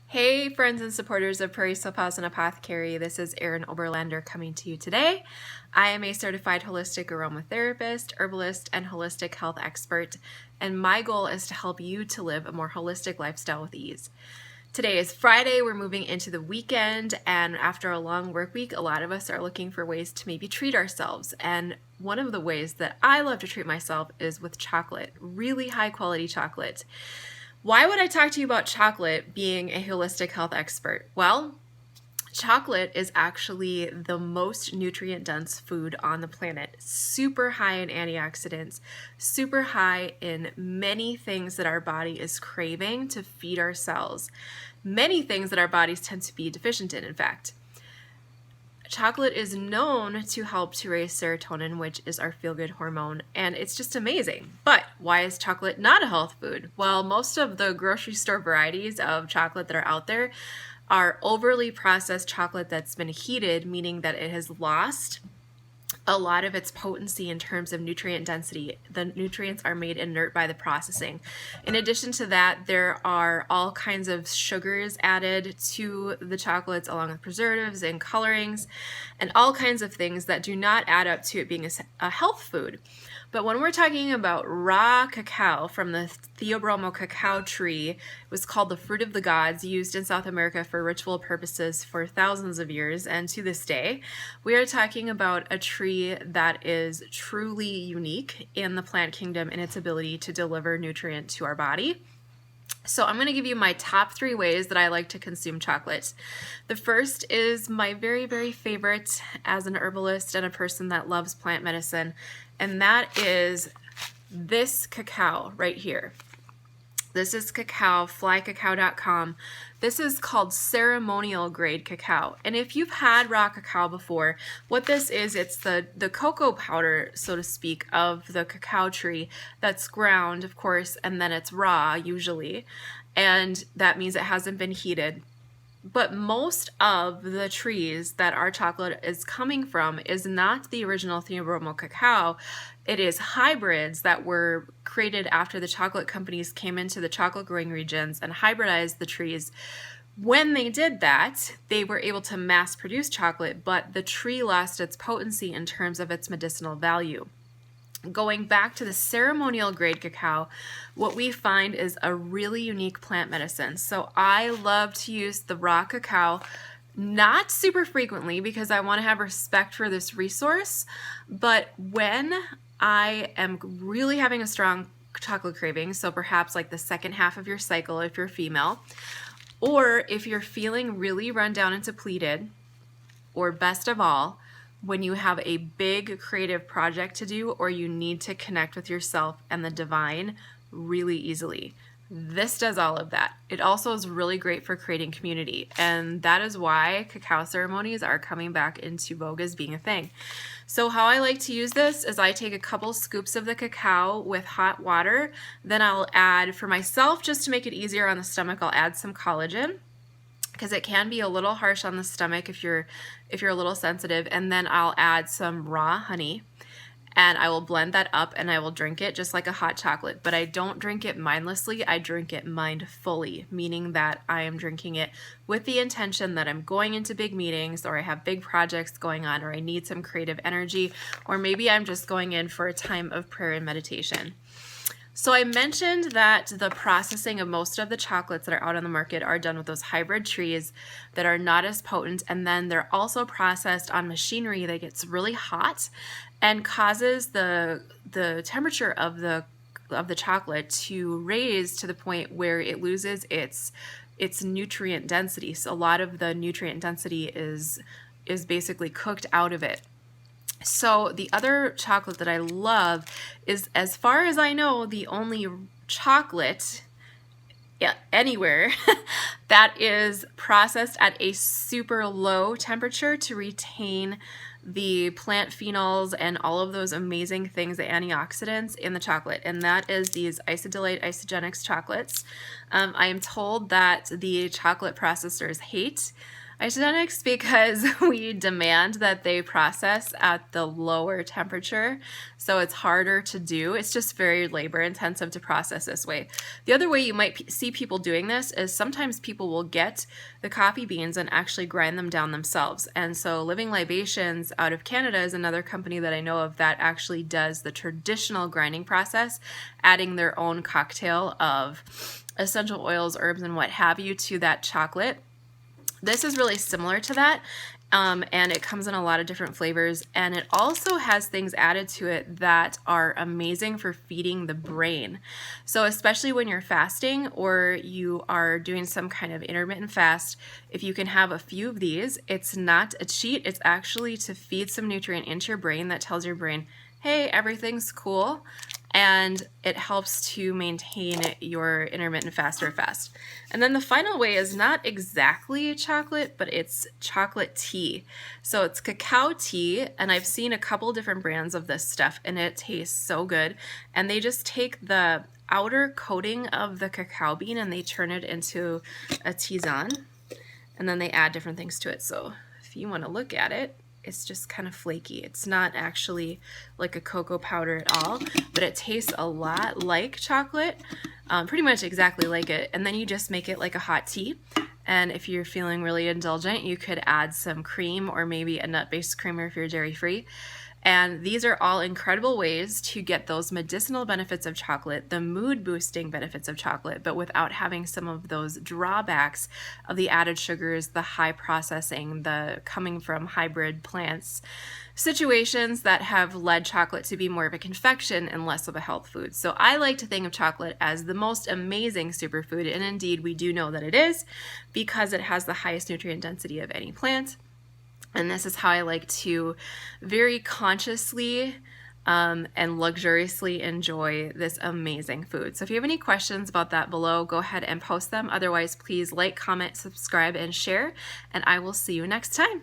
Hey friends and supporters of Prairie Soaphouse and Apothecary, this is Erin Oberlander coming to you today. I am a certified holistic aromatherapist, herbalist, and holistic health expert, and my goal is to help you to live a more holistic lifestyle with ease. Today is Friday, we're moving into the weekend, and after a long work week, a lot of us are looking for ways to maybe treat ourselves. And one of the ways that I love to treat myself is with chocolate, really high quality chocolate. Why would I talk to you about chocolate being a holistic health expert? Well, chocolate is actually the most nutrient-dense food on the planet. Super high in antioxidants, super high in many things that our body is craving to feed our cells. Many things that our bodies tend to be deficient in fact. Chocolate is known to help to raise serotonin, which is our feel-good hormone, and it's just amazing. But why is chocolate not a health food? Well, most of the grocery store varieties of chocolate that are out there are overly processed chocolate that's been heated, meaning that it has lost a lot of its potency in terms of nutrient density. The nutrients are made inert by the processing. In addition to that, there are all kinds of sugars added to the chocolates along with preservatives and colorings and all kinds of things that do not add up to it being a health food. But when we're talking about raw cacao from the Theobroma cacao tree, it was called the fruit of the gods, used in South America for ritual purposes for thousands of years, and to this day, we are talking about a tree that is truly unique in the plant kingdom in its ability to deliver nutrient to our body. So I'm going to give you my top 3 ways that I like to consume chocolate. The first is my very, very favorite as an herbalist and a person that loves plant medicine, and that is this cacao right here. This is cacao, flycacao.com. This is called ceremonial grade cacao. And if you've had raw cacao before, what this is, it's the cocoa powder, so to speak, of the cacao tree that's ground, of course, and then it's raw usually. And that means it hasn't been heated. But most of the trees that our chocolate is coming from is not the original Theobroma cacao. It is hybrids that were created after the chocolate companies came into the chocolate growing regions and hybridized the trees. When they did that, they were able to mass produce chocolate, but the tree lost its potency in terms of its medicinal value. Going back to the ceremonial grade cacao, what we find is a really unique plant medicine. So I love to use the raw cacao, not super frequently because I want to have respect for this resource, but when I am really having a strong chocolate craving, so perhaps like the second half of your cycle if you're female, or if you're feeling really run down and depleted, or best of all, when you have a big creative project to do or you need to connect with yourself and the divine really easily. This does all of that. It also is really great for creating community, and that is why cacao ceremonies are coming back into vogue as being a thing. So how I like to use this is I take a couple scoops of the cacao with hot water, then I'll add, for myself, just to make it easier on the stomach, I'll add some collagen, because it can be a little harsh on the stomach if you're a little sensitive, and then I'll add some raw honey and I will blend that up and I will drink it just like a hot chocolate. But I don't drink it mindlessly, I drink it mindfully, meaning that I am drinking it with the intention that I'm going into big meetings, or I have big projects going on, or I need some creative energy, or maybe I'm just going in for a time of prayer and meditation. So I mentioned that the processing of most of the chocolates that are out on the market are done with those hybrid trees that are not as potent, and then they're also processed on machinery that gets really hot and causes the temperature of the chocolate to raise to the point where it loses its nutrient density. So a lot of the nutrient density is basically cooked out of it. So the other chocolate that I love is, as far as I know, the only chocolate anywhere that is processed at a super low temperature to retain the plant phenols and all of those amazing things, the antioxidants in the chocolate, and that is these Isodelite Isogenics chocolates. I am told that the chocolate processors hate Isogenics because we demand that they process at the lower temperature, so it's harder to do. It's just very labor intensive to process this way. The other way you might see people doing this is sometimes people will get the coffee beans and actually grind them down themselves. And so Living Libations out of Canada is another company that I know of that actually does the traditional grinding process, adding their own cocktail of essential oils, herbs, and what have you to that chocolate. This is really similar to that, and it comes in a lot of different flavors, and it also has things added to it that are amazing for feeding the brain. So especially when you're fasting or you are doing some kind of intermittent fast, if you can have a few of these, it's not a cheat, it's actually to feed some nutrient into your brain that tells your brain, hey, everything's cool. And it helps to maintain your intermittent fast or fast. And then the final way is not exactly chocolate, but it's chocolate tea. So it's cacao tea, and I've seen a couple different brands of this stuff, and it tastes so good. And they just take the outer coating of the cacao bean and they turn it into a tisane, and then they add different things to it. So if you want to look at it, it's just kind of flaky. It's not actually like a cocoa powder at all, but it tastes a lot like chocolate, pretty much exactly like it. And then you just make it like a hot tea. And if you're feeling really indulgent, you could add some cream or maybe a nut-based creamer if you're dairy-free. And these are all incredible ways to get those medicinal benefits of chocolate, the mood-boosting benefits of chocolate, but without having some of those drawbacks of the added sugars, the high processing, the coming from hybrid plants, situations that have led chocolate to be more of a confection and less of a health food. So I like to think of chocolate as the most amazing superfood, and indeed we do know that it is because it has the highest nutrient density of any plant. And this is how I like to very consciously and luxuriously enjoy this amazing food. So if you have any questions about that below, go ahead and post them. Otherwise, please like, comment, subscribe, and share, and I will see you next time.